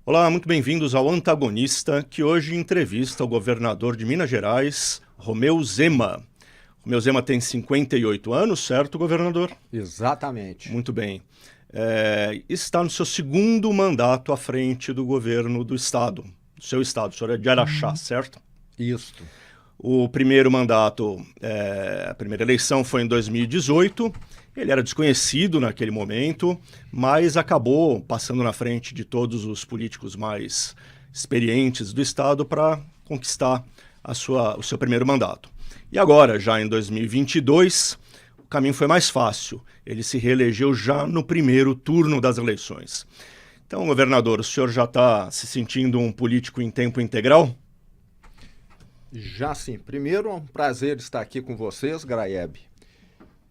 Olá, muito bem-vindos ao Antagonista, que hoje entrevista o governador de Minas Gerais, Romeu Zema. Romeu Zema tem 58 anos, certo, governador? Exatamente. Muito bem. Está no seu segundo mandato à frente do governo do estado, do seu estado, o senhor é de Araxá, certo? Isto. O primeiro mandato, a primeira eleição foi em 2018. Ele era desconhecido naquele momento, mas acabou passando na frente de todos os políticos mais experientes do estado para conquistar o seu primeiro mandato. E agora, já em 2022, o caminho foi mais fácil. Ele se reelegeu já no primeiro turno das eleições. Então, governador, o senhor já está se sentindo um político em tempo integral? Já sim. Primeiro, é um prazer estar aqui com vocês, Graeb.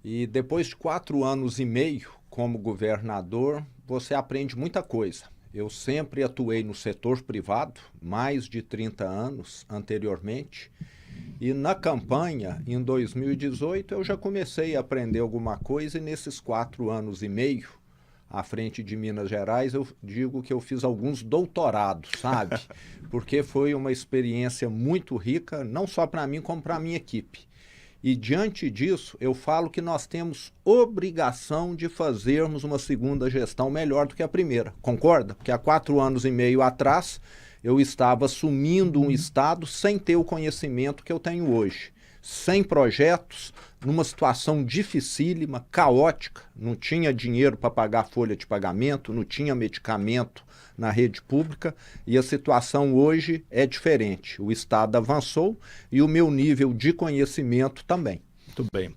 E depois de 4 anos e meio como governador, você aprende muita coisa. Eu sempre atuei no setor privado, mais de 30 anos anteriormente. E na campanha, em 2018, eu já comecei a aprender alguma coisa e nesses 4 anos e meio, à frente de Minas Gerais, eu digo que eu fiz alguns doutorados, sabe? Porque foi uma experiência muito rica, não só para mim, como para a minha equipe. E diante disso, eu falo que nós temos obrigação de fazermos uma segunda gestão melhor do que a primeira. Concorda? Porque há 4 anos e meio atrás, eu estava assumindo um estado sem ter o conhecimento que eu tenho hoje. Sem projetos, numa situação dificílima, caótica, não tinha dinheiro para pagar folha de pagamento, não tinha medicamento na rede pública e a situação hoje é diferente. O Estado avançou e o meu nível de conhecimento também. Muito bem.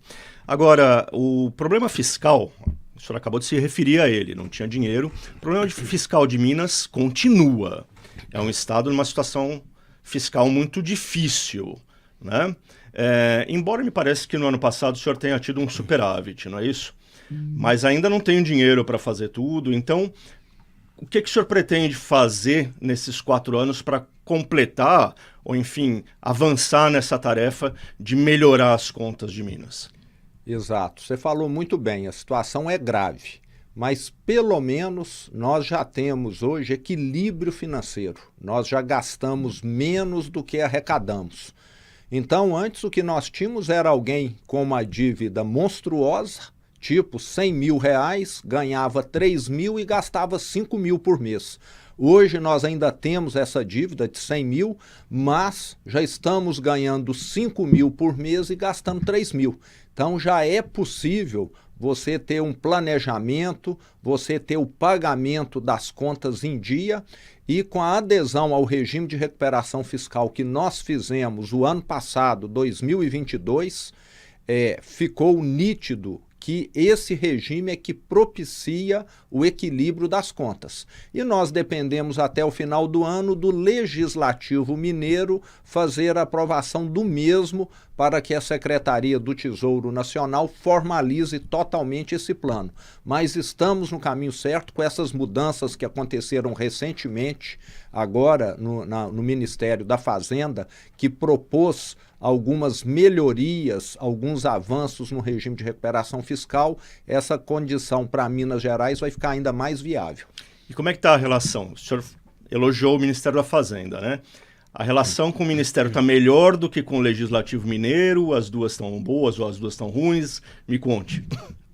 Agora, o problema fiscal, o senhor acabou de se referir a ele, não tinha dinheiro. O problema fiscal de Minas continua. É um Estado numa situação fiscal muito difícil, né? Embora me pareça que no ano passado o senhor tenha tido um superávit, não é isso? Mas ainda não tem dinheiro para fazer tudo, então o que o senhor pretende fazer nesses 4 anos para completar, ou enfim, avançar nessa tarefa de melhorar as contas de Minas? Exato, você falou muito bem, a situação é grave, mas pelo menos nós já temos hoje equilíbrio financeiro, nós já gastamos menos do que arrecadamos. Então, antes o que nós tínhamos era alguém com uma dívida monstruosa, tipo 100 mil reais, ganhava 3 mil e gastava 5 mil por mês. Hoje nós ainda temos essa dívida de 100 mil, mas já estamos ganhando 5 mil por mês e gastando 3 mil. Então já é possível você ter um planejamento, você ter o pagamento das contas em dia e com a adesão ao regime de recuperação fiscal que nós fizemos o ano passado, 2022, ficou nítido que esse regime é que propicia o equilíbrio das contas. E nós dependemos até o final do ano do Legislativo Mineiro fazer a aprovação do mesmo para que a Secretaria do Tesouro Nacional formalize totalmente esse plano. Mas estamos no caminho certo com essas mudanças que aconteceram recentemente, agora no Ministério da Fazenda, que propôs algumas melhorias, alguns avanços no regime de recuperação fiscal. Essa condição para Minas Gerais vai ficar ainda mais viável. E como é que está a relação? O senhor elogiou o Ministério da Fazenda, né? A relação com o Ministério está melhor do que com o Legislativo Mineiro? As duas estão boas ou as duas estão ruins? Me conte.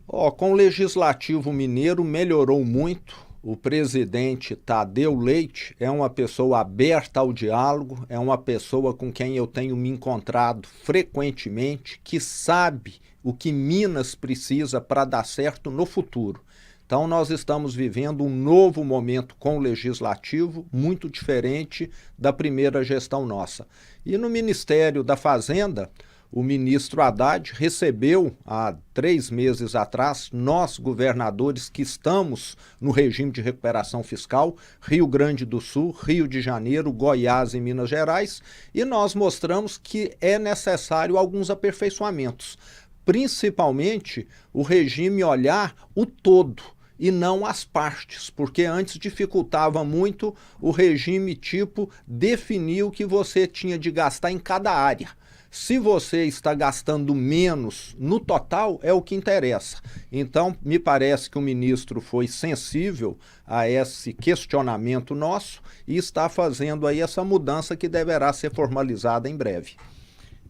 Com o Legislativo Mineiro melhorou muito. O presidente Tadeu Leite é uma pessoa aberta ao diálogo, é uma pessoa com quem eu tenho me encontrado frequentemente, que sabe o que Minas precisa para dar certo no futuro. Então nós estamos vivendo um novo momento com o Legislativo, muito diferente da primeira gestão nossa. E no Ministério da Fazenda, o ministro Haddad recebeu, há 3 meses atrás, nós, governadores que estamos no regime de recuperação fiscal, Rio Grande do Sul, Rio de Janeiro, Goiás e Minas Gerais, e nós mostramos que é necessário alguns aperfeiçoamentos, principalmente o regime olhar o todo e não as partes, porque antes dificultava muito o regime tipo definir o que você tinha de gastar em cada área. Se você está gastando menos no total, é o que interessa. Então, me parece que o ministro foi sensível a esse questionamento nosso e está fazendo aí essa mudança que deverá ser formalizada em breve.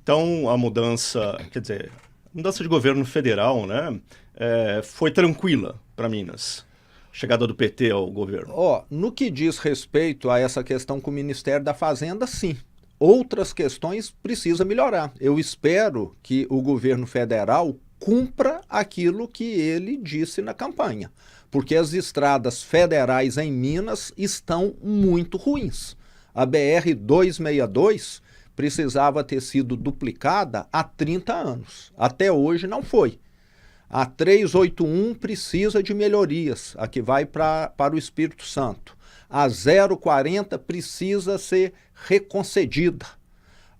Então, a mudança, quer dizer, mudança de governo federal, né, foi tranquila para Minas. Chegada do PT ao governo. No que diz respeito a essa questão com o Ministério da Fazenda, sim. Outras questões precisa melhorar. Eu espero que o governo federal cumpra aquilo que ele disse na campanha, porque as estradas federais em Minas estão muito ruins. A BR-262 precisava ter sido duplicada há 30 anos. Até hoje não foi. A 381 precisa de melhorias, a que vai para o Espírito Santo. A 040 precisa ser reconcedida.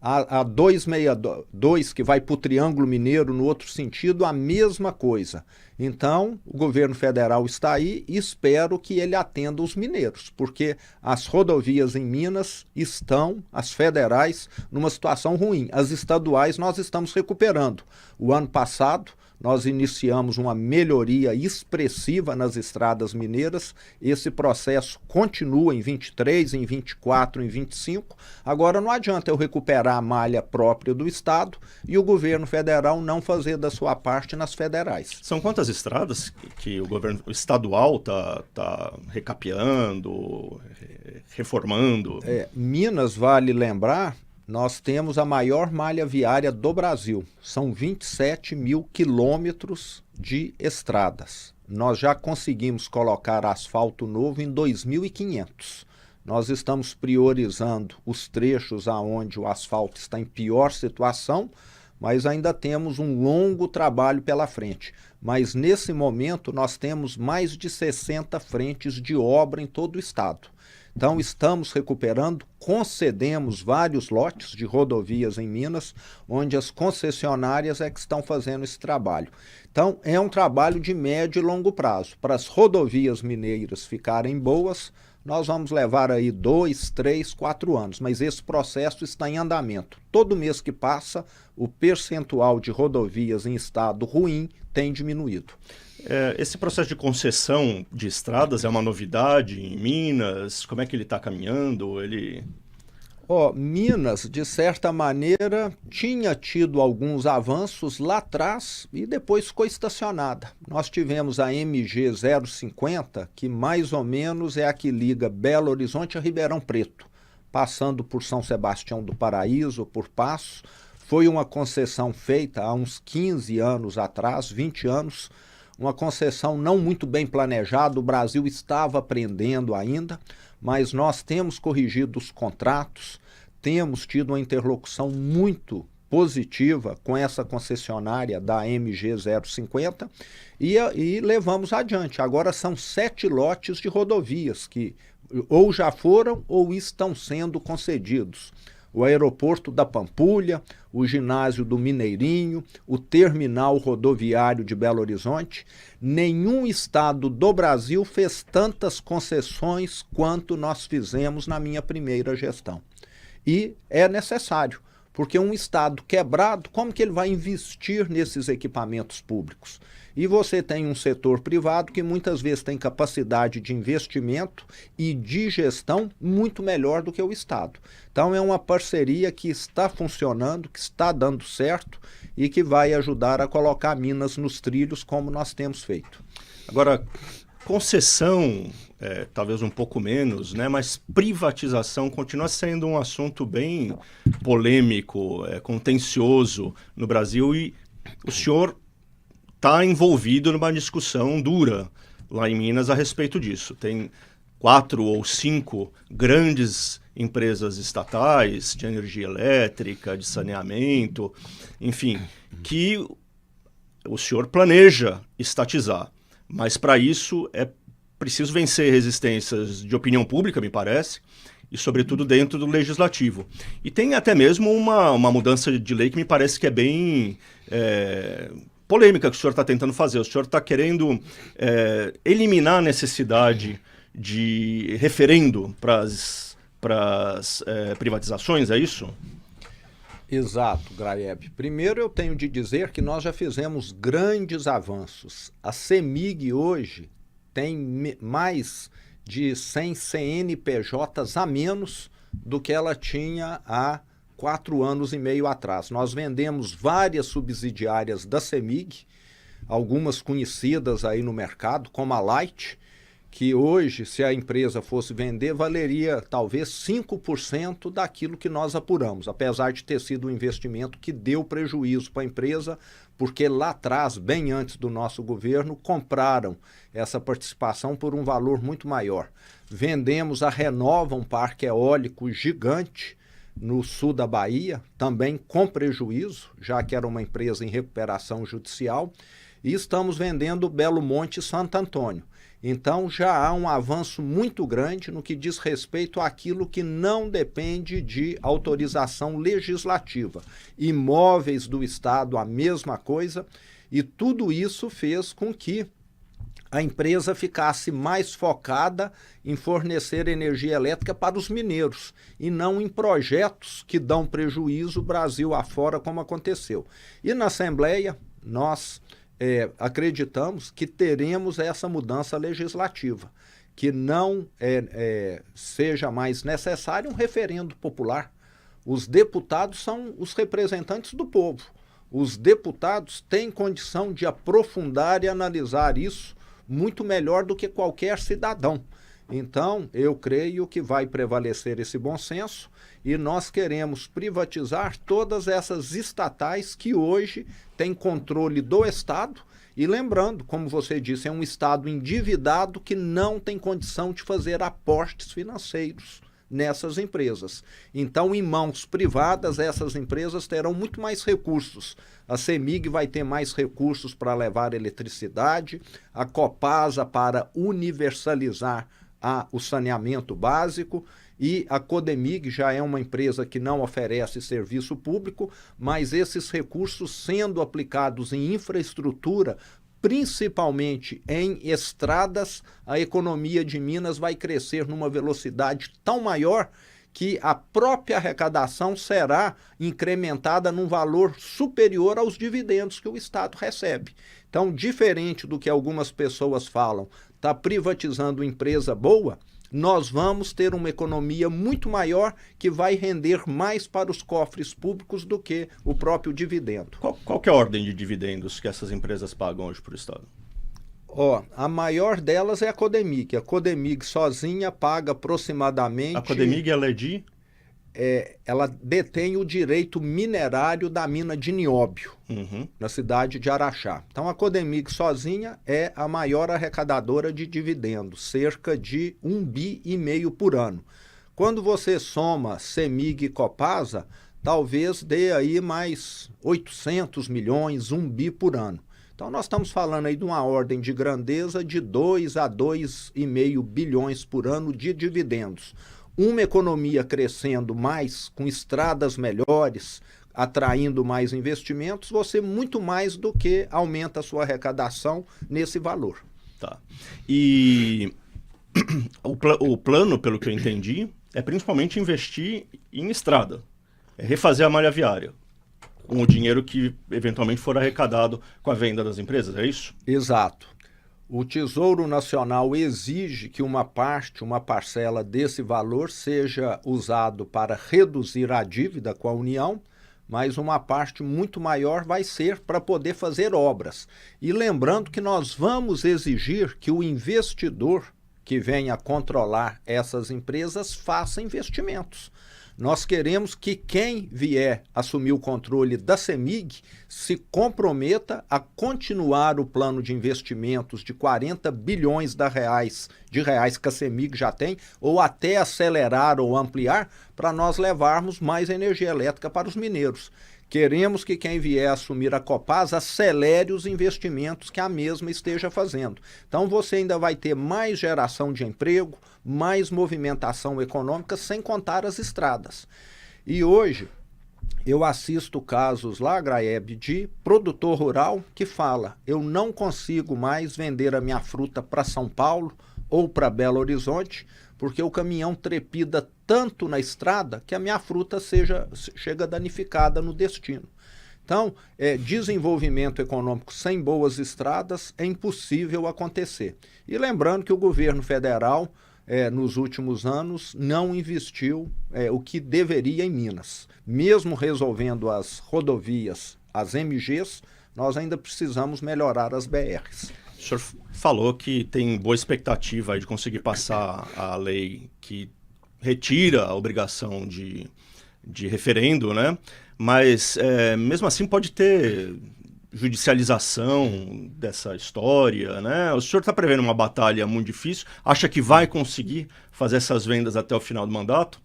A 262, que vai para o Triângulo Mineiro, no outro sentido, a mesma coisa. Então, o governo federal está aí e espero que ele atenda os mineiros, porque as rodovias em Minas estão, as federais, numa situação ruim. As estaduais nós estamos recuperando. O ano passado, nós iniciamos uma melhoria expressiva nas estradas mineiras. Esse processo continua em 23, em 24, em 25. Agora não adianta eu recuperar a malha própria do Estado e o governo federal não fazer da sua parte nas federais. São quantas estradas que o governo estadual está recapeando, reformando? Minas, vale lembrar, nós temos a maior malha viária do Brasil. São 27 mil quilômetros de estradas. Nós já conseguimos colocar asfalto novo em 2.500. Nós estamos priorizando os trechos aonde o asfalto está em pior situação, mas ainda temos um longo trabalho pela frente. Mas nesse momento nós temos mais de 60 frentes de obra em todo o estado. Então estamos recuperando, concedemos vários lotes de rodovias em Minas, onde as concessionárias é que estão fazendo esse trabalho. Então é um trabalho de médio e longo prazo. Para as rodovias mineiras ficarem boas, nós vamos levar aí 2, 3, 4 anos, mas esse processo está em andamento. Todo mês que passa, o percentual de rodovias em estado ruim tem diminuído. Esse processo de concessão de estradas é uma novidade em Minas? Como é que ele está caminhando? Minas, de certa maneira, tinha tido alguns avanços lá atrás e depois ficou estacionada. Nós tivemos a MG 050, que mais ou menos é a que liga Belo Horizonte a Ribeirão Preto, passando por São Sebastião do Paraíso, por Passos. Foi uma concessão feita há uns 15 anos atrás, 20 anos, uma concessão não muito bem planejada. O Brasil estava aprendendo ainda, mas nós temos corrigido os contratos, temos tido uma interlocução muito positiva com essa concessionária da MG 050 e levamos adiante. Agora são 7 lotes de rodovias que ou já foram ou estão sendo concedidos. O aeroporto da Pampulha, o ginásio do Mineirinho, o terminal rodoviário de Belo Horizonte. Nenhum estado do Brasil fez tantas concessões quanto nós fizemos na minha primeira gestão. E é necessário, porque um estado quebrado, como que ele vai investir nesses equipamentos públicos? E você tem um setor privado que muitas vezes tem capacidade de investimento e de gestão muito melhor do que o Estado. Então é uma parceria que está funcionando, que está dando certo e que vai ajudar a colocar Minas nos trilhos como nós temos feito. Agora, concessão, talvez um pouco menos, né? Mas privatização continua sendo um assunto bem polêmico, contencioso no Brasil, e o senhor está envolvido numa discussão dura lá em Minas a respeito disso. Tem 4 ou 5 grandes empresas estatais de energia elétrica, de saneamento, enfim, que o senhor planeja estatizar. Mas para isso é preciso vencer resistências de opinião pública, me parece, e sobretudo dentro do legislativo. E tem até mesmo uma mudança de lei que me parece que é bem polêmica que o senhor está tentando fazer. O senhor está querendo eliminar a necessidade de referendo para as privatizações, é isso? Exato, Graeb. Primeiro eu tenho de dizer que nós já fizemos grandes avanços. A CEMIG hoje tem mais de 100 CNPJs a menos do que ela tinha há 4 anos e meio atrás. Nós vendemos várias subsidiárias da CEMIG, algumas conhecidas aí no mercado, como a Light, que hoje, se a empresa fosse vender, valeria talvez 5% daquilo que nós apuramos, apesar de ter sido um investimento que deu prejuízo para a empresa, porque lá atrás, bem antes do nosso governo, compraram essa participação por um valor muito maior. Vendemos a Renova, um parque eólico gigante no sul da Bahia, também com prejuízo, já que era uma empresa em recuperação judicial, e estamos vendendo Belo Monte e Santo Antônio. Então já há um avanço muito grande no que diz respeito àquilo que não depende de autorização legislativa. Imóveis do Estado, a mesma coisa, e tudo isso fez com que a empresa ficasse mais focada em fornecer energia elétrica para os mineiros e não em projetos que dão prejuízo Brasil afora, como aconteceu. E na Assembleia, nós acreditamos que teremos essa mudança legislativa, que não seja mais necessário um referendo popular. Os deputados são os representantes do povo. Os deputados têm condição de aprofundar e analisar isso muito melhor do que qualquer cidadão. Então, eu creio que vai prevalecer esse bom senso e nós queremos privatizar todas essas estatais que hoje têm controle do Estado. E lembrando, como você disse, é um Estado endividado que não tem condição de fazer aportes financeiros nessas empresas. Então, em mãos privadas, essas empresas terão muito mais recursos. A CEMIG vai ter mais recursos para levar eletricidade, a Copasa para universalizar o saneamento básico, e a Codemig já é uma empresa que não oferece serviço público, mas esses recursos sendo aplicados em infraestrutura, principalmente em estradas, a economia de Minas vai crescer numa velocidade tão maior que a própria arrecadação será incrementada num valor superior aos dividendos que o Estado recebe. Então, diferente do que algumas pessoas falam, está privatizando empresa boa, nós vamos ter uma economia muito maior que vai render mais para os cofres públicos do que o próprio dividendo. Qual que é a ordem de dividendos que essas empresas pagam hoje para o Estado? A maior delas é a Codemig. A Codemig sozinha paga aproximadamente... A Codemig, ela é de? Ela detém o direito minerário da mina de nióbio, na cidade de Araxá. Então, a Codemig sozinha é a maior arrecadadora de dividendos, cerca de 1,5 bi por ano. Quando você soma CEMIG e Copasa, talvez dê aí mais 800 milhões, 1 bi por ano. Então, nós estamos falando aí de uma ordem de grandeza de 2 a 2,5 bilhões por ano de dividendos. Uma economia crescendo mais, com estradas melhores, atraindo mais investimentos, você muito mais do que aumenta a sua arrecadação nesse valor. Tá. E o plano, pelo que eu entendi, é principalmente investir em estrada, é refazer a malha viária, com o dinheiro que eventualmente for arrecadado com a venda das empresas, é isso? Exato. O Tesouro Nacional exige que uma parcela desse valor seja usado para reduzir a dívida com a União, mas uma parte muito maior vai ser para poder fazer obras. E lembrando que nós vamos exigir que o investidor que venha controlar essas empresas faça investimentos. Nós queremos que quem vier assumir o controle da CEMIG se comprometa a continuar o plano de investimentos de 40 bilhões de reais que a CEMIG já tem, ou até acelerar ou ampliar, para nós levarmos mais energia elétrica para os mineiros. Queremos que quem vier assumir a Copasa acelere os investimentos que a mesma esteja fazendo. Então você ainda vai ter mais geração de emprego, mais movimentação econômica, sem contar as estradas. E hoje eu assisto casos lá, Graeb, de produtor rural que fala: eu não consigo mais vender a minha fruta para São Paulo ou para Belo Horizonte, porque o caminhão trepida tanto na estrada que a minha fruta chega danificada no destino. Então, desenvolvimento econômico sem boas estradas é impossível acontecer. E lembrando que o governo federal, nos últimos anos, não investiu o que deveria em Minas. Mesmo resolvendo as rodovias, as MGs, nós ainda precisamos melhorar as BRs. O senhor falou que tem boa expectativa aí de conseguir passar a lei que retira a obrigação de referendo, né? Mas mesmo assim pode ter judicialização dessa história, né? O senhor está prevendo uma batalha muito difícil? Acha que vai conseguir fazer essas vendas até o final do mandato?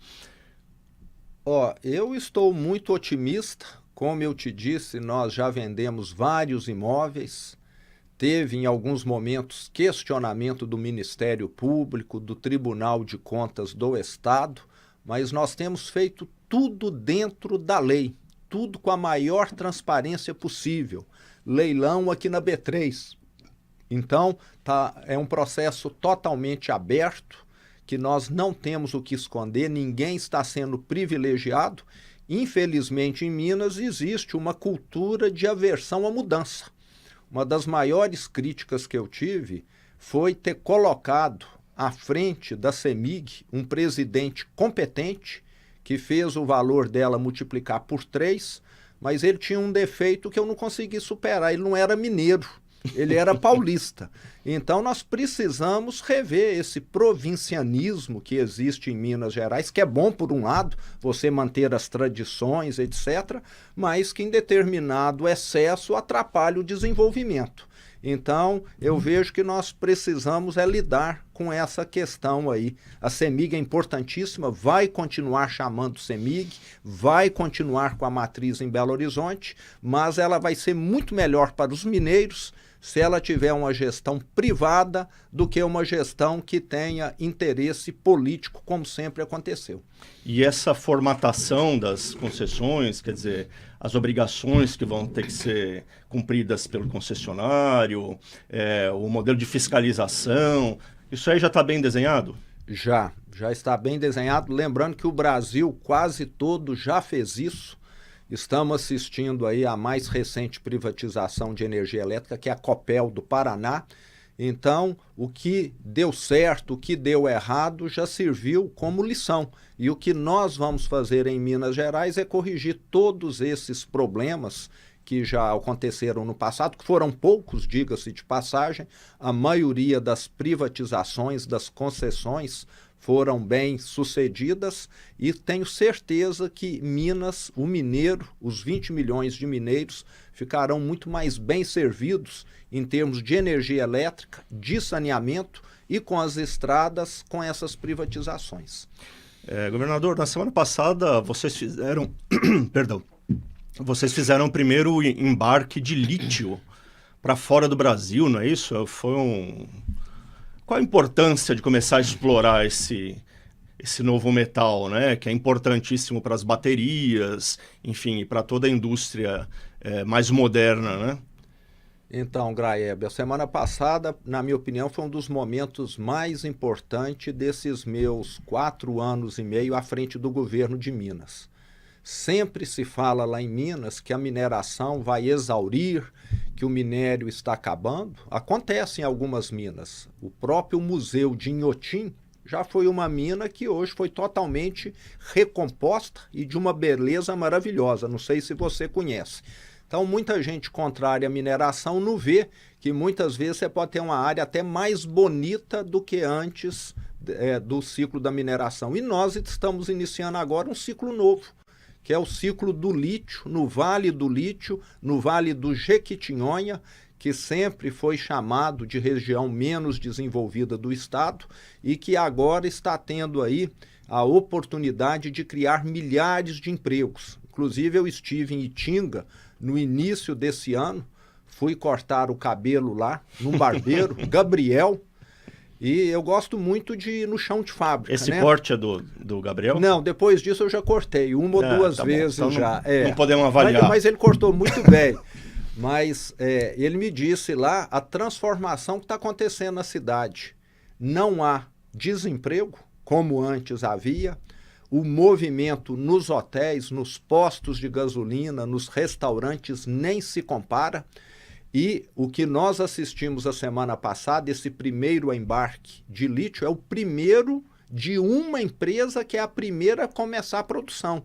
Eu estou muito otimista. Como eu te disse, nós já vendemos vários imóveis. Teve, em alguns momentos, questionamento do Ministério Público, do Tribunal de Contas do Estado, mas nós temos feito tudo dentro da lei, tudo com a maior transparência possível. Leilão aqui na B3. Então, é um processo totalmente aberto, que nós não temos o que esconder, ninguém está sendo privilegiado. Infelizmente, em Minas, existe uma cultura de aversão à mudança. Uma das maiores críticas que eu tive foi ter colocado à frente da CEMIG um presidente competente, que fez o valor dela multiplicar por 3, mas ele tinha um defeito que eu não consegui superar. Ele não era mineiro, ele era paulista. Então nós precisamos rever esse provincianismo que existe em Minas Gerais, que é bom por um lado, você manter as tradições, etc., mas que em determinado excesso atrapalha o desenvolvimento. Então, eu vejo que nós precisamos lidar com essa questão aí. A CEMIG é importantíssima, vai continuar chamando CEMIG, vai continuar com a matriz em Belo Horizonte, mas ela vai ser muito melhor para os mineiros se ela tiver uma gestão privada do que uma gestão que tenha interesse político, como sempre aconteceu. E essa formatação das concessões, quer dizer, as obrigações que vão ter que ser cumpridas pelo concessionário, o modelo de fiscalização, isso aí já está bem desenhado? Já está bem desenhado. Lembrando que o Brasil quase todo já fez isso. Estamos assistindo aí a mais recente privatização de energia elétrica, que é a Copel do Paraná. Então, o que deu certo, o que deu errado, já serviu como lição. E o que nós vamos fazer em Minas Gerais é corrigir todos esses problemas que já aconteceram no passado, que foram poucos, diga-se de passagem. A maioria das privatizações, das concessões, foram bem sucedidas, e tenho certeza que Minas, o mineiro, os 20 milhões de mineiros, ficarão muito mais bem servidos em termos de energia elétrica, de saneamento e com as estradas, com essas privatizações. Governador, na semana passada vocês fizeram, vocês fizeram o primeiro embarque de lítio para fora do Brasil, não é isso? Qual a importância de começar a explorar esse novo metal, né? Que é importantíssimo para as baterias, enfim, para toda a indústria mais moderna, né? Então, Graeb, a semana passada, na minha opinião, foi um dos momentos mais importantes desses meus 4 anos e meio à frente do governo de Minas. Sempre se fala lá em Minas que a mineração vai exaurir, que o minério está acabando. Acontece em algumas minas. O próprio Museu de Inhotim já foi uma mina que hoje foi totalmente recomposta e de uma beleza maravilhosa. Não sei se você conhece. Então, muita gente contrária à mineração não vê que muitas vezes você pode ter uma área até mais bonita do que antes do ciclo da mineração. E nós estamos iniciando agora um ciclo novo, que é o ciclo do lítio, no Vale do Lítio, no Vale do Jequitinhonha, que sempre foi chamado de região menos desenvolvida do estado e que agora está tendo aí a oportunidade de criar milhares de empregos. Inclusive, eu estive em Itinga no início desse ano, fui cortar o cabelo lá, num barbeiro, Gabriel, e eu gosto muito de ir no chão de fábrica. Esse corte é do Gabriel? Não, depois disso eu já cortei, uma ou duas vezes então já. Não podemos avaliar. Mas ele cortou muito bem. Mas ele me disse lá a transformação que está acontecendo na cidade. Não há desemprego, como antes havia. O movimento nos hotéis, nos postos de gasolina, nos restaurantes nem se compara. E o que nós assistimos a semana passada, esse primeiro embarque de lítio, é o primeiro de uma empresa que é a primeira a começar a produção.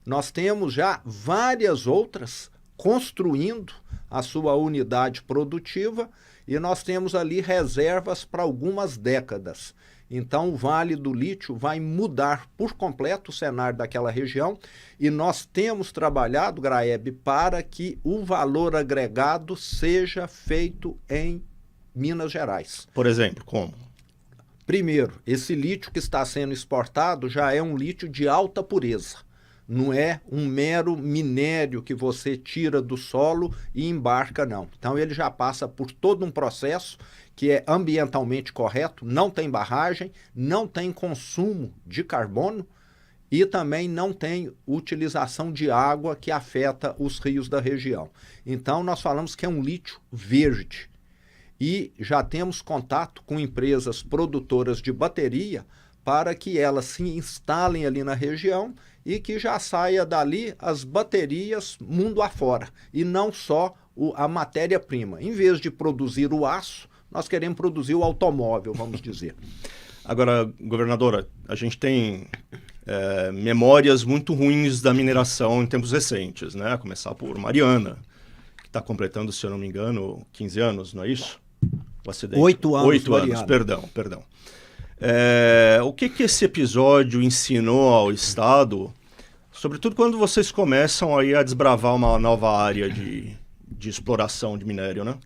Nós temos já várias outras construindo a sua unidade produtiva e nós temos ali reservas para algumas décadas. Então, o Vale do Lítio vai mudar por completo o cenário daquela região e nós temos trabalhado, Graeb, para que o valor agregado seja feito em Minas Gerais. Por exemplo, como? Primeiro, esse lítio que está sendo exportado já é um lítio de alta pureza. Não é um mero minério que você tira do solo e embarca, não. Então, ele já passa por todo um processo que é ambientalmente correto, não tem barragem, não tem consumo de carbono e também não tem utilização de água que afeta os rios da região. Então, nós falamos que é um lítio verde e já temos contato com empresas produtoras de bateria para que elas se instalem ali na região e que já saia dali as baterias mundo afora e não só a matéria-prima. Em vez de produzir o aço, nós queremos produzir o automóvel, vamos dizer. Agora, governadora, a gente tem memórias muito ruins da mineração em tempos recentes, né? A começar por Mariana, que está completando, se eu não me engano, 15 anos, não é isso? O acidente. 8 anos, 8 anos, perdão. O que esse episódio ensinou ao Estado, sobretudo quando vocês começam aí a desbravar uma nova área de exploração de minério, né?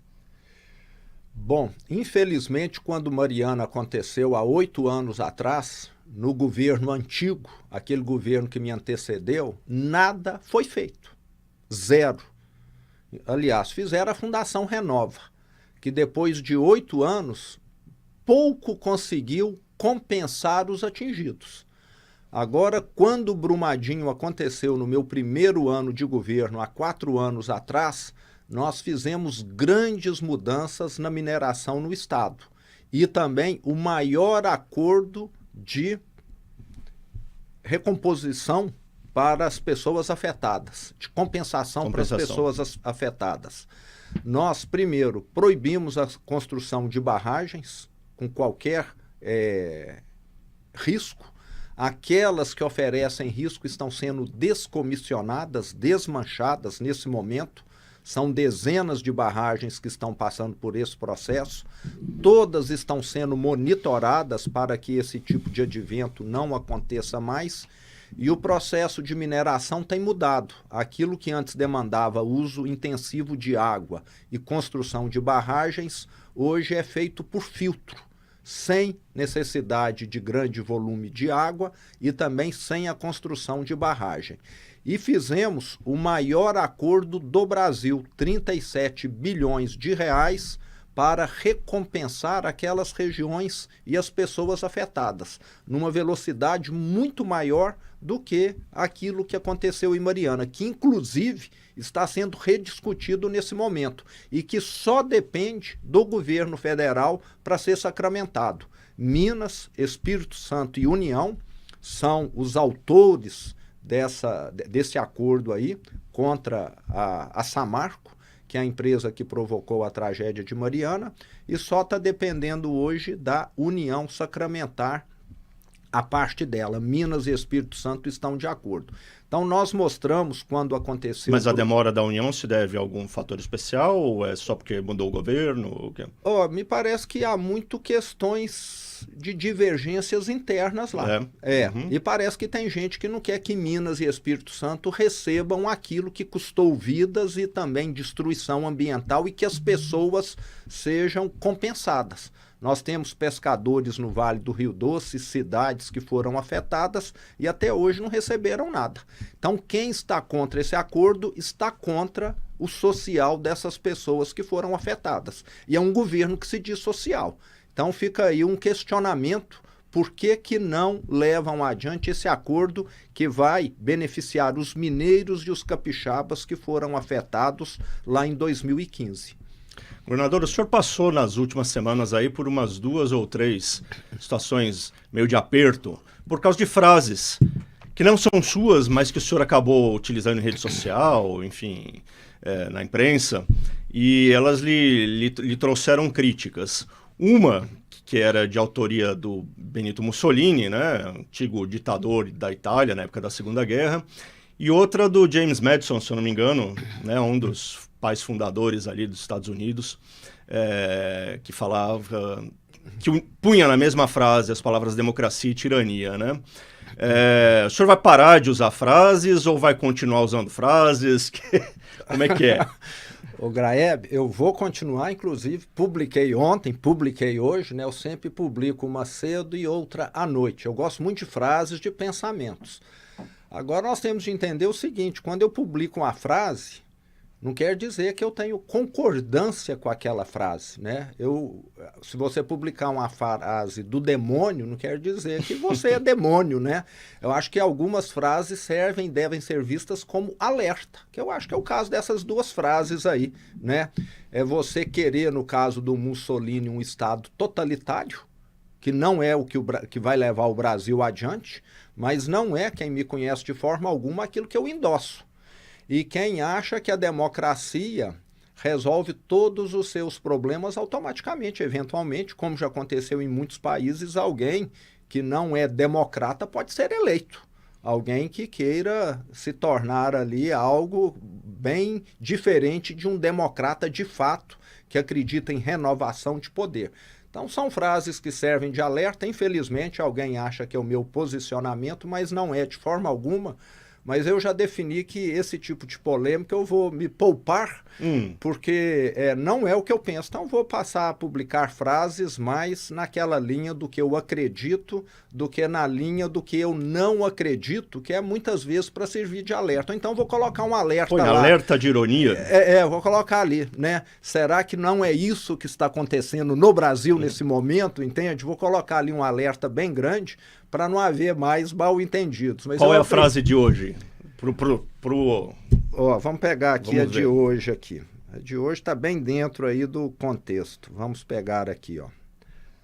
Bom, infelizmente, quando Mariana aconteceu há 8 anos atrás, no governo antigo, aquele governo que me antecedeu, nada foi feito. Zero. Aliás, fizeram a Fundação Renova, que depois de 8 anos, pouco conseguiu compensar os atingidos. Agora, quando o Brumadinho aconteceu no meu primeiro ano de governo, há 4 anos atrás, nós fizemos grandes mudanças na mineração no estado e também o maior acordo de recomposição para as pessoas afetadas, de compensação para as pessoas afetadas. Nós, primeiro, proibimos a construção de barragens com qualquer risco. Aquelas que oferecem risco estão sendo descomissionadas, desmanchadas nesse momento. São dezenas de barragens que estão passando por esse processo. Todas estão sendo monitoradas para que esse tipo de advento não aconteça mais. E o processo de mineração tem mudado. Aquilo que antes demandava uso intensivo de água e construção de barragens, hoje é feito por filtro, sem necessidade de grande volume de água e também sem a construção de barragem. E fizemos o maior acordo do Brasil, 37 bilhões de reais, para recompensar aquelas regiões e as pessoas afetadas, numa velocidade muito maior do que aquilo que aconteceu em Mariana, que inclusive está sendo rediscutido nesse momento e que só depende do governo federal para ser sacramentado. Minas, Espírito Santo e União são os autores desse acordo aí contra a Samarco, que é a empresa que provocou a tragédia de Mariana, e só está dependendo hoje da União sacramentar a parte dela. Minas e Espírito Santo estão de acordo. Então, nós mostramos quando aconteceu... Mas a demora da União se deve a algum fator especial ou é só porque mudou o governo? Me parece que há muito questões de divergências internas lá. Uhum. E parece que tem gente que não quer que Minas e Espírito Santo recebam aquilo que custou vidas e também destruição ambiental e que as pessoas sejam compensadas. Nós temos pescadores no Vale do Rio Doce, cidades que foram afetadas e até hoje não receberam nada. Então, quem está contra esse acordo está contra o social dessas pessoas que foram afetadas. E é um governo que se diz social. Então, fica aí um questionamento: por que não levam adiante esse acordo que vai beneficiar os mineiros e os capixabas que foram afetados lá em 2015? Governador, o senhor passou nas últimas semanas aí por umas 2 ou 3 situações meio de aperto por causa de frases que não são suas, mas que o senhor acabou utilizando em rede social, enfim, na imprensa, e elas lhe trouxeram críticas. Uma que era de autoria do Benito Mussolini, né, antigo ditador da Itália na época da Segunda Guerra, e outra do James Madison, se eu não me engano, né, um dos pais fundadores ali dos Estados Unidos, que falava, que punha na mesma frase as palavras democracia e tirania, né? O senhor vai parar de usar frases ou vai continuar usando frases? Como é que é? Ô Graeb, eu vou continuar, inclusive, publiquei ontem, publiquei hoje, né? Eu sempre publico uma cedo e outra à noite. Eu gosto muito de frases, de pensamentos. Agora nós temos de entender o seguinte, quando eu publico uma frase, não quer dizer que eu tenho concordância com aquela frase, né? Se você publicar uma frase do demônio, não quer dizer que você é demônio, né? Eu acho que algumas frases devem ser vistas como alerta, que eu acho que é o caso dessas 2 frases aí, né? É você querer, no caso do Mussolini, um Estado totalitário, que não é o que vai levar o Brasil adiante, mas não é, quem me conhece de forma alguma, aquilo que eu endosso. E quem acha que a democracia resolve todos os seus problemas automaticamente, eventualmente, como já aconteceu em muitos países, alguém que não é democrata pode ser eleito. Alguém que queira se tornar ali algo bem diferente de um democrata de fato, que acredita em renovação de poder. Então são frases que servem de alerta. Infelizmente alguém acha que é o meu posicionamento, mas não é de forma alguma. Mas eu já defini que esse tipo de polêmica eu vou me poupar, porque não é o que eu penso. Então vou passar a publicar frases mais naquela linha do que eu acredito, do que na linha do que eu não acredito, que é muitas vezes para servir de alerta. Então vou colocar um alerta lá. Alerta de ironia? Vou colocar ali, né? Será que não é isso que está acontecendo no Brasil nesse momento, entende? Vou colocar ali um alerta bem grande, para não haver mais mal-entendidos. Qual é a frase de hoje? Vamos pegar aqui a de hoje aqui. A de hoje está bem dentro aí do contexto. Vamos pegar aqui, ó.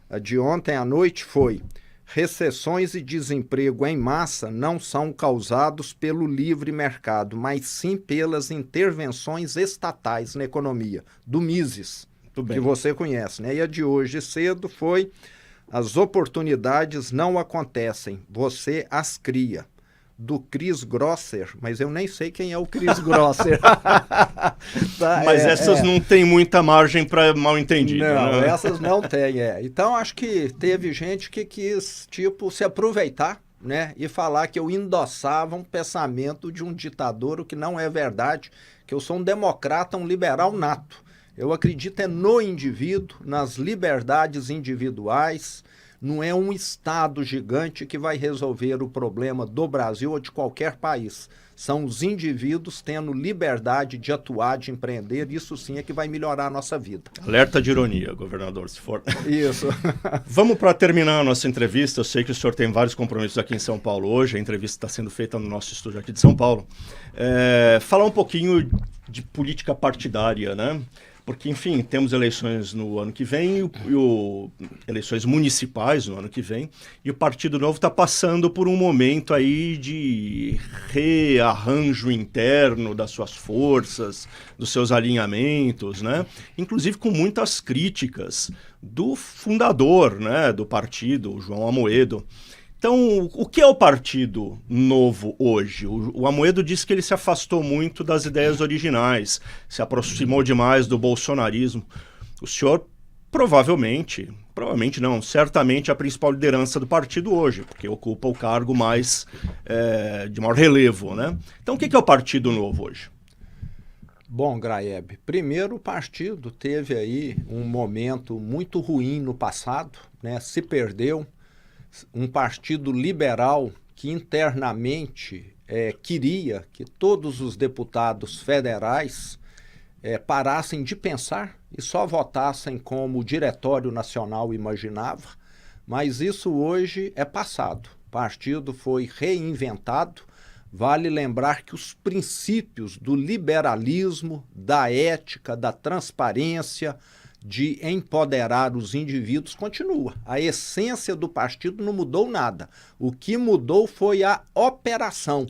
A de ontem à noite foi: recessões e desemprego em massa não são causados pelo livre mercado, mas sim pelas intervenções estatais na economia, do Mises, que você conhece, né? E a de hoje cedo foi: as oportunidades não acontecem, você as cria. Do Chris Grosser, mas eu nem sei quem é o Chris Grosser. Mas essas não tem muita margem para mal entendido. Não, né? Essas não tem, Então acho que teve gente que quis, se aproveitar, né, e falar que eu endossava um pensamento de um ditador, o que não é verdade, que eu sou um democrata, um liberal nato. Eu acredito no indivíduo, nas liberdades individuais. Não é um Estado gigante que vai resolver o problema do Brasil ou de qualquer país. São os indivíduos tendo liberdade de atuar, de empreender. Isso sim é que vai melhorar a nossa vida. Alerta de ironia, governador, se for. Isso. Vamos para terminar a nossa entrevista. Eu sei que o senhor tem vários compromissos aqui em São Paulo hoje. A entrevista está sendo feita no nosso estúdio aqui de São Paulo. Falar um pouquinho de política partidária, né? Porque, enfim, temos eleições no ano que vem, eleições municipais no ano que vem, e o Partido Novo está passando por um momento aí de rearranjo interno das suas forças, dos seus alinhamentos, né? Inclusive com muitas críticas do fundador, né, do partido, o João Amoedo. Então, o que é o Partido Novo hoje? O Amoedo disse que ele se afastou muito das ideias originais, se aproximou demais do bolsonarismo. O senhor provavelmente não, certamente é a principal liderança do partido hoje, porque ocupa o cargo mais de maior relevo, né? Então, o que é o Partido Novo hoje? Bom, Graeb, primeiro o partido teve aí um momento muito ruim no passado, né? Se perdeu. Um partido liberal que internamente queria que todos os deputados federais parassem de pensar e só votassem como o Diretório Nacional imaginava, mas isso hoje é passado. O partido foi reinventado, vale lembrar que os princípios do liberalismo, da ética, da transparência, de empoderar os indivíduos continua. A essência do partido não mudou nada. O que mudou foi a operação.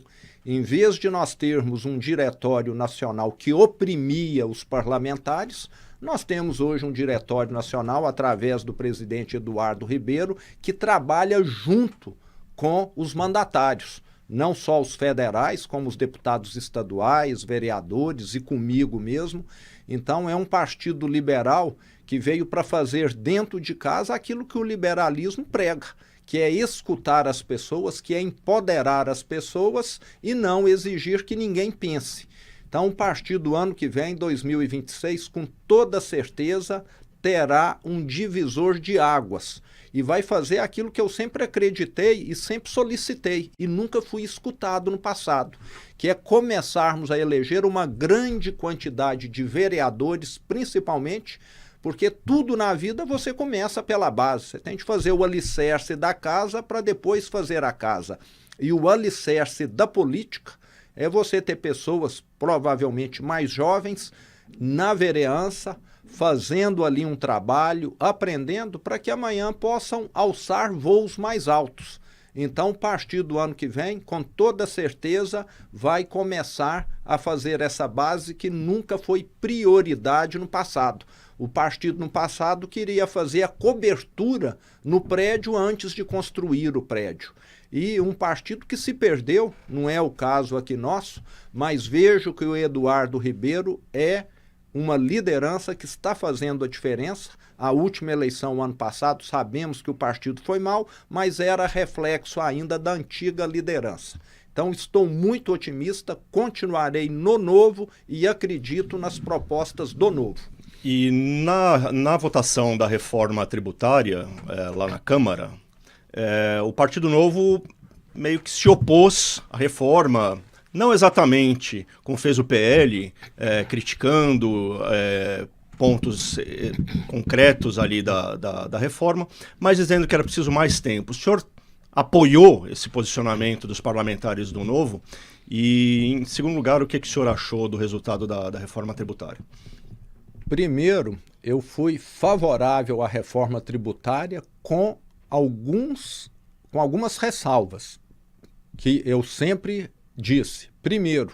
Em vez de nós termos um diretório nacional que oprimia os parlamentares, nós temos hoje um diretório nacional, através do presidente Eduardo Ribeiro, que trabalha junto com os mandatários. Não só os federais, como os deputados estaduais, vereadores e comigo mesmo. Então é um partido liberal que veio para fazer dentro de casa aquilo que o liberalismo prega, que é escutar as pessoas, que é empoderar as pessoas e não exigir que ninguém pense. Então o partido ano que vem, 2026, com toda certeza terá um divisor de águas e vai fazer aquilo que eu sempre acreditei e sempre solicitei e nunca fui escutado no passado, que é começarmos a eleger uma grande quantidade de vereadores, principalmente porque tudo na vida você começa pela base. Você tem que fazer o alicerce da casa para depois fazer a casa. E o alicerce da política é você ter pessoas provavelmente mais jovens na vereança, fazendo ali um trabalho, aprendendo para que amanhã possam alçar voos mais altos. Então, o partido ano que vem, com toda certeza, vai começar a fazer essa base que nunca foi prioridade no passado. O partido no passado queria fazer a cobertura no prédio antes de construir o prédio. E um partido que se perdeu, não é o caso aqui nosso, mas vejo que o Eduardo Ribeiro é uma liderança que está fazendo a diferença. A última eleição, ano passado, sabemos que o partido foi mal, mas era reflexo ainda da antiga liderança. Então, estou muito otimista, continuarei no Novo e acredito nas propostas do Novo. E na votação da reforma tributária, lá na Câmara, o Partido Novo meio que se opôs à reforma, não exatamente como fez o PL, criticando pontos concretos ali da reforma, mas dizendo que era preciso mais tempo. O senhor apoiou esse posicionamento dos parlamentares do Novo? E, em segundo lugar, o que o senhor achou do resultado da reforma tributária? Primeiro, eu fui favorável à reforma tributária com algumas ressalvas, que eu sempre disse. Primeiro,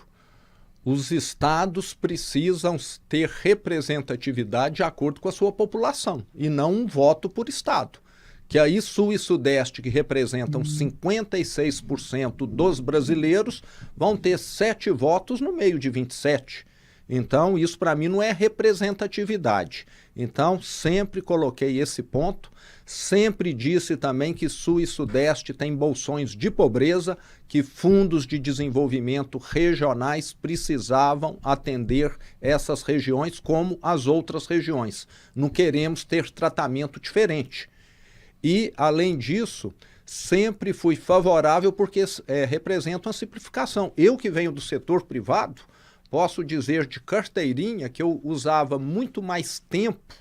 os estados precisam ter representatividade de acordo com a sua população, e não um voto por estado. Que aí Sul e Sudeste, que representam 56% dos brasileiros, vão ter 7 votos no meio de 27. Então, isso para mim não é representatividade. Então, sempre coloquei esse ponto. Sempre disse também que Sul e Sudeste têm bolsões de pobreza, que fundos de desenvolvimento regionais precisavam atender essas regiões como as outras regiões. Não queremos ter tratamento diferente. E, além disso, sempre fui favorável porque representa uma simplificação. Eu que venho do setor privado, posso dizer de carteirinha que eu usava muito mais tempo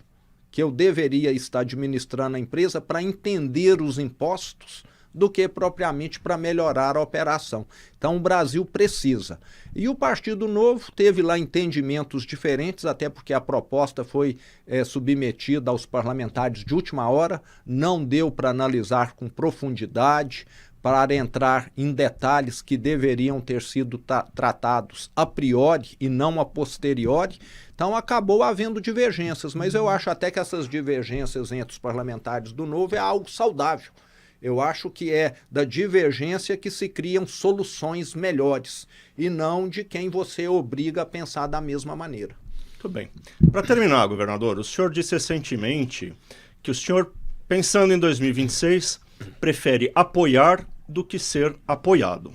que eu deveria estar administrando a empresa para entender os impostos do que propriamente para melhorar a operação. Então o Brasil precisa. E o Partido Novo teve lá entendimentos diferentes, até porque a proposta foi submetida aos parlamentares de última hora, não deu para analisar com profundidade, para entrar em detalhes que deveriam ter sido tratados a priori e não a posteriori. Então acabou havendo divergências, mas eu acho até que essas divergências entre os parlamentares do Novo é algo saudável. Eu acho que é da divergência que se criam soluções melhores e não de quem você obriga a pensar da mesma maneira. Muito bem. Para terminar, governador, o senhor disse recentemente que o senhor, pensando em 2026, prefere apoiar do que ser apoiado.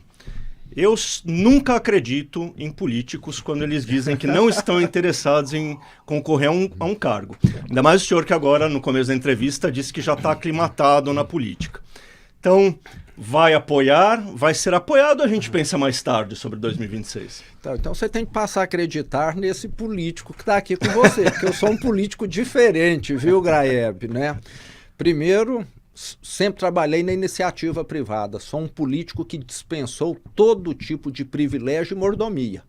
Eu nunca acredito em políticos quando eles dizem que não estão interessados em concorrer a um cargo. Ainda mais o senhor que agora, no começo da entrevista, disse que já está aclimatado na política. Então, vai apoiar, vai ser apoiado, a gente pensa mais tarde sobre 2026. Então você tem que passar a acreditar nesse político que está aqui com você, porque eu sou um político diferente, viu, Graeb, né? Primeiro, sempre trabalhei na iniciativa privada, sou um político que dispensou todo tipo de privilégio e mordomia.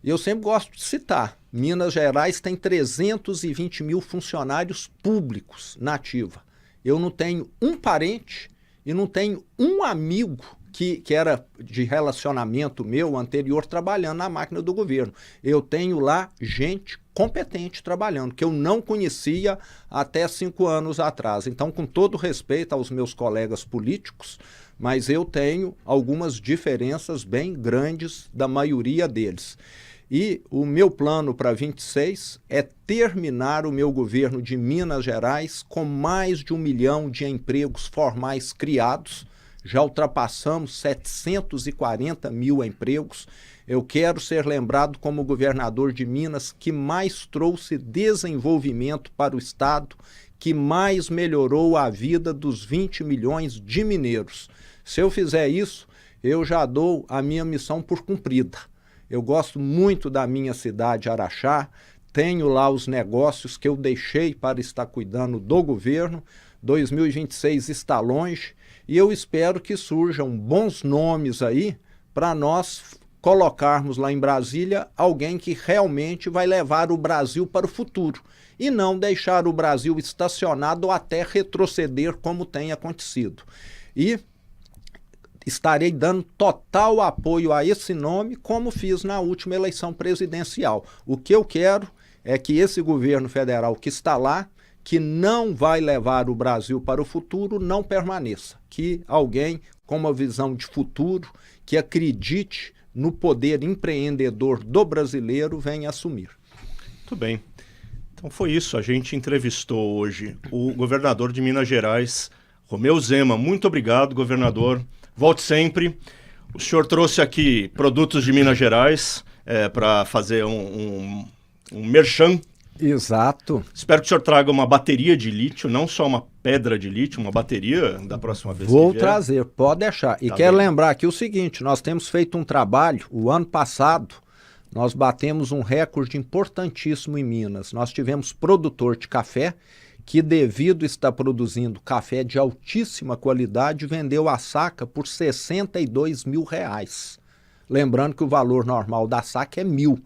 Eu sempre gosto de citar, Minas Gerais tem 320 mil funcionários públicos na ativa. Eu não tenho um parente e não tenho um amigo que era de relacionamento meu anterior trabalhando na máquina do governo. Eu tenho lá gente competente trabalhando, que eu não conhecia até 5 anos atrás. Então, com todo respeito aos meus colegas políticos, mas eu tenho algumas diferenças bem grandes da maioria deles. E o meu plano para 26 é terminar o meu governo de Minas Gerais com mais de 1 milhão de empregos formais criados. Já ultrapassamos 740 mil empregos. Eu quero ser lembrado como governador de Minas que mais trouxe desenvolvimento para o estado, que mais melhorou a vida dos 20 milhões de mineiros. Se eu fizer isso, eu já dou a minha missão por cumprida. Eu gosto muito da minha cidade, Araxá, tenho lá os negócios que eu deixei para estar cuidando do governo. 2026 está longe e eu espero que surjam bons nomes aí para nós colocarmos lá em Brasília alguém que realmente vai levar o Brasil para o futuro e não deixar o Brasil estacionado ou até retroceder como tem acontecido. E estarei dando total apoio a esse nome, como fiz na última eleição presidencial. O que eu quero é que esse governo federal que está lá, que não vai levar o Brasil para o futuro, não permaneça. Que alguém com uma visão de futuro, que acredite no poder empreendedor do brasileiro, venha assumir. Muito bem. Então foi isso. A gente entrevistou hoje o governador de Minas Gerais, Romeu Zema. Muito obrigado, governador. Volte sempre. O senhor trouxe aqui produtos de Minas Gerais para fazer um merchan. Exato. Espero que o senhor traga uma bateria de lítio, não só uma pedra de lítio, uma bateria da próxima vez. Vou trazer, pode deixar. E tá quero bem. lembrar aqui o seguinte, nós temos feito um trabalho, o ano passado, nós batemos um recorde importantíssimo em Minas. Nós tivemos produtor de café que, devido a estar produzindo café de altíssima qualidade, vendeu a saca por R$62 mil. Lembrando que o valor normal da saca é 1.000.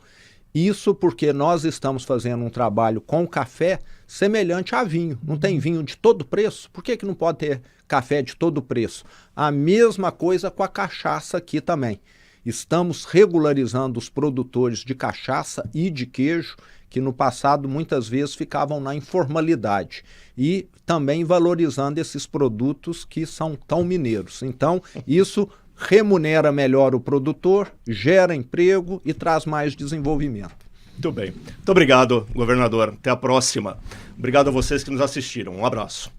Isso porque nós estamos fazendo um trabalho com café semelhante a vinho. Não tem vinho de todo preço? Por que não pode ter café de todo preço? A mesma coisa com a cachaça aqui também. Estamos regularizando os produtores de cachaça e de queijo, que no passado muitas vezes ficavam na informalidade, e também valorizando esses produtos que são tão mineiros. Então, isso remunera melhor o produtor, gera emprego e traz mais desenvolvimento. Muito bem. Muito obrigado, governador. Até a próxima. Obrigado a vocês que nos assistiram. Um abraço.